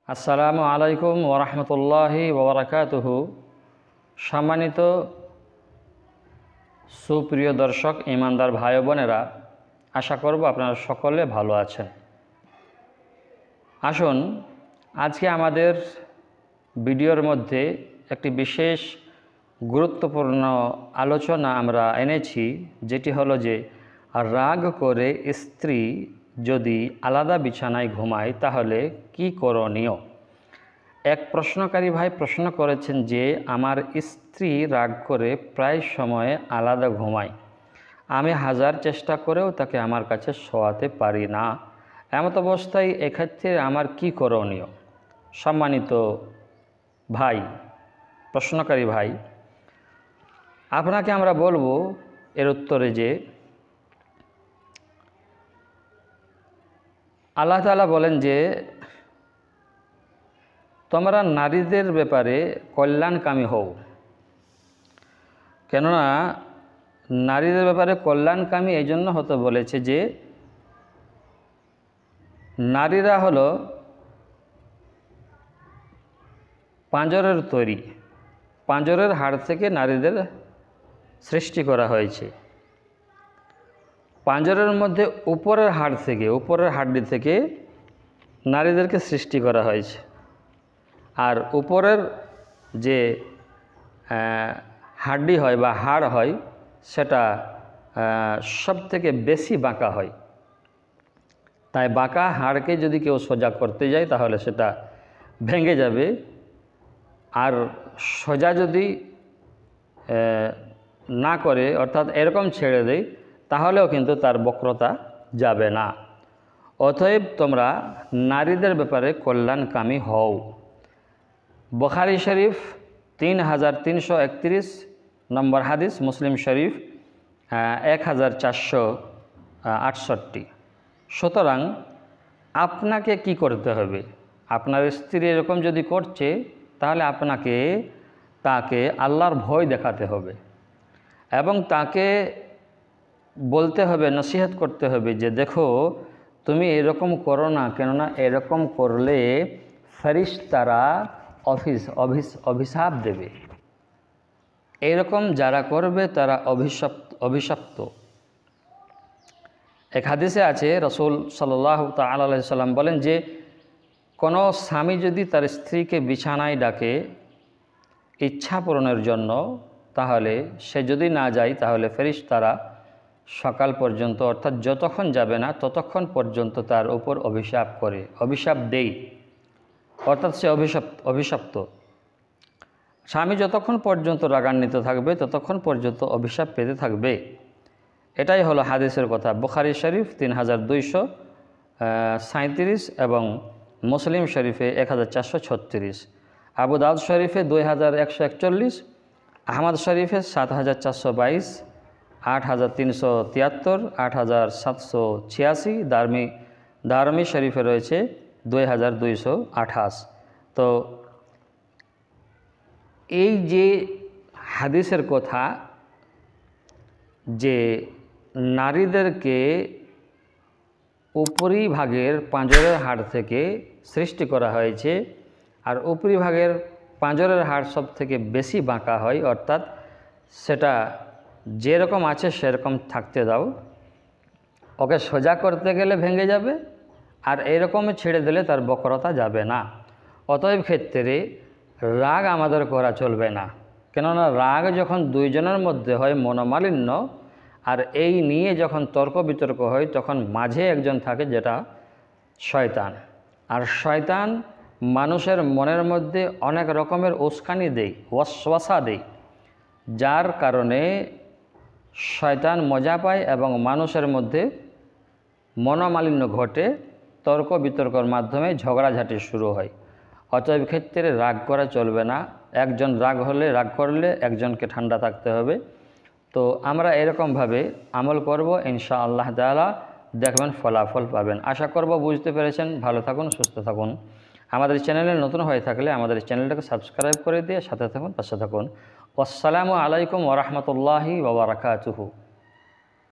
আসসালামু আলাইকুম ওরহমতুল্লাহি ওবরাকাতুহু। সম্মানিত সুপ্রিয় দর্শক, ইমানদার ভাই বোনেরা, আশা করব আপনারা সকলে ভালো আছেন। আসুন আজকে আমাদের ভিডিওর মধ্যে একটি বিশেষ গুরুত্বপূর্ণ আলোচনা আমরা এনেছি, যেটি হলো যে রাগ করে স্ত্রী যদি আলাদা বিছানায় ঘুমায় তাহলে কি করণীয়। এক প্রশ্নকারী ভাই প্রশ্ন করেছেন যে আমার স্ত্রী রাগ করে প্রায় সময়ে আলাদা ঘুমায়, আমি হাজার চেষ্টা করেও তাকে আমার কাছে শোয়াতে পারি না, এমত অবস্থায় এক্ষেত্রে আমার কি করণীয়। সম্মানিত ভাই, প্রশ্নকারী ভাই, আপনাকে আমরা বলবো এর উত্তরে যে আল্লাহ তাআলা বলেন যে তোমরা নারীদের ব্যাপারে কল্যাণকামী হও। কেননা নারীদের ব্যাপারে কল্যাণকামী এই জন্য হতে বলেছে যে নারীরা হলো পাঁজরের তৈরি, পাঁজরের হাড় থেকে নারীদের সৃষ্টি করা হয়েছে। পাঁজরের মধ্যে উপরের হাড় থেকে, উপরের হাড্ডি থেকে নারীদেরকে সৃষ্টি করা হয়েছে। আর উপরের যে হাড্ডি হয় বা হাড় হয় সেটা সব থেকে বেশি বাঁকা হয়। তাই বাঁকা হাড়কে যদি কেউ সোজা করতে যায় তাহলে সেটা ভেঙে যাবে, আর সোজা যদি না করে অর্থাৎ এরকম ছেড়ে দেয় তাহলেও কিন্তু তার বক্রতা যাবে না। অতএব তোমরা নারীদের ব্যাপারে কল্যাণকামী হও। বুখারী শরীফ 3331 নম্বর হাদিস, মুসলিম শরীফ 1468। সুতরাং আপনাকে কি করতে হবে? আপনার স্ত্রী এরকম যদি করছে তাহলে আপনাকে তাকে আল্লাহর ভয় দেখাতে হবে এবং তাকে বলতে হবে, নসিহত করতে হবে যে দেখো তুমি এরকম করো না, কেননা এরকম করলে ফেরেশতারা অভিশাপ দেবে। এরকম যারা করবে তারা অভিশপ্ত। এক হাদিসে আছে, রাসূল সাল্লাল্লাহু তাআলা আলাইহি সাল্লাম বলেন যে কোনো স্বামী যদি তার স্ত্রীকে বিছানায় ডাকে ইচ্ছা পূরণের জন্য, তাহলে সে যদি না যায় তাহলে ফেরেশতারা সকাল পর্যন্ত অর্থাৎ যতক্ষণ যাবে না ততক্ষণ পর্যন্ত তার উপর অভিশাপ দেয়, অর্থাৎ সে অভিশপ্ত। স্বামী যতক্ষণ পর্যন্ত রাগান্বিত থাকবে ততক্ষণ পর্যন্ত অভিশাপ পেতে থাকবে। এটাই হলো হাদিসের কথা। বুখারী শরীফ 3237 এবং মুসলিম শরীফে 1436, আবু দাউদ শরীফে 2141, আহমদ শরীফে 7422, 8373, 8786, দারমি শরীফে রয়েছে 2228। তো এই যে হাদিসের কথা যে নারীদেরকে উপরিভাগের পাঁজরের হাড় থেকে সৃষ্টি করা হয়েছে, আর উপরিভাগের পাঁজরের হাড় সব থেকে বেশি বাঁকা হয়, অর্থাৎ সেটা যেরকম আছে সেরকম থাকতে দাও। ওকে সোজা করতে গেলে ভেঙে যাবে, আর এরকমই ছেড়ে দিলে তার বক্রতা যাবে না। অতএব ক্ষেত্রে রাগ আমাদের করা চলবে না, কেননা রাগ যখন দুইজনের মধ্যে হয় মনোমালিন্য, আর এই নিয়ে যখন তর্ক বিতর্ক হয় তখন মাঝে একজন থাকে যেটা শয়তান। আর শয়তান মানুষের মনের মধ্যে অনেক রকমের উস্কানি দেয়, ওয়াসওয়াসা দেয়, যার কারণে শয়তান মজা পায় এবং মানুষের মধ্যে মনোমালিন্য ঘটে, তর্ক বিতর্কর মাধ্যমে ঝগড়াঝাটি শুরু হয়। অতএব ক্ষেত্রে রাগ করা চলবে না। একজন রাগ করলে একজনকে ঠান্ডা থাকতে হবে। তো আমরা এরকমভাবে আমল করব, ইনশাআল্লাহ তাআলা দেখবেন ফলাফল পাবেন। আশা করব বুঝতে পেরেছেন। ভালো থাকুন, সুস্থ থাকুন। আমাদের চ্যানেলে নতুন হয়ে থাকলে আমাদের চ্যানেলটাকে সাবস্ক্রাইব করে দিয়ে সাথে থাকুন, পাশে থাকুন। আসসালামু আলাইকুম ওয়া রাহমাতুল্লাহি ওয়া বারাকাতুহু।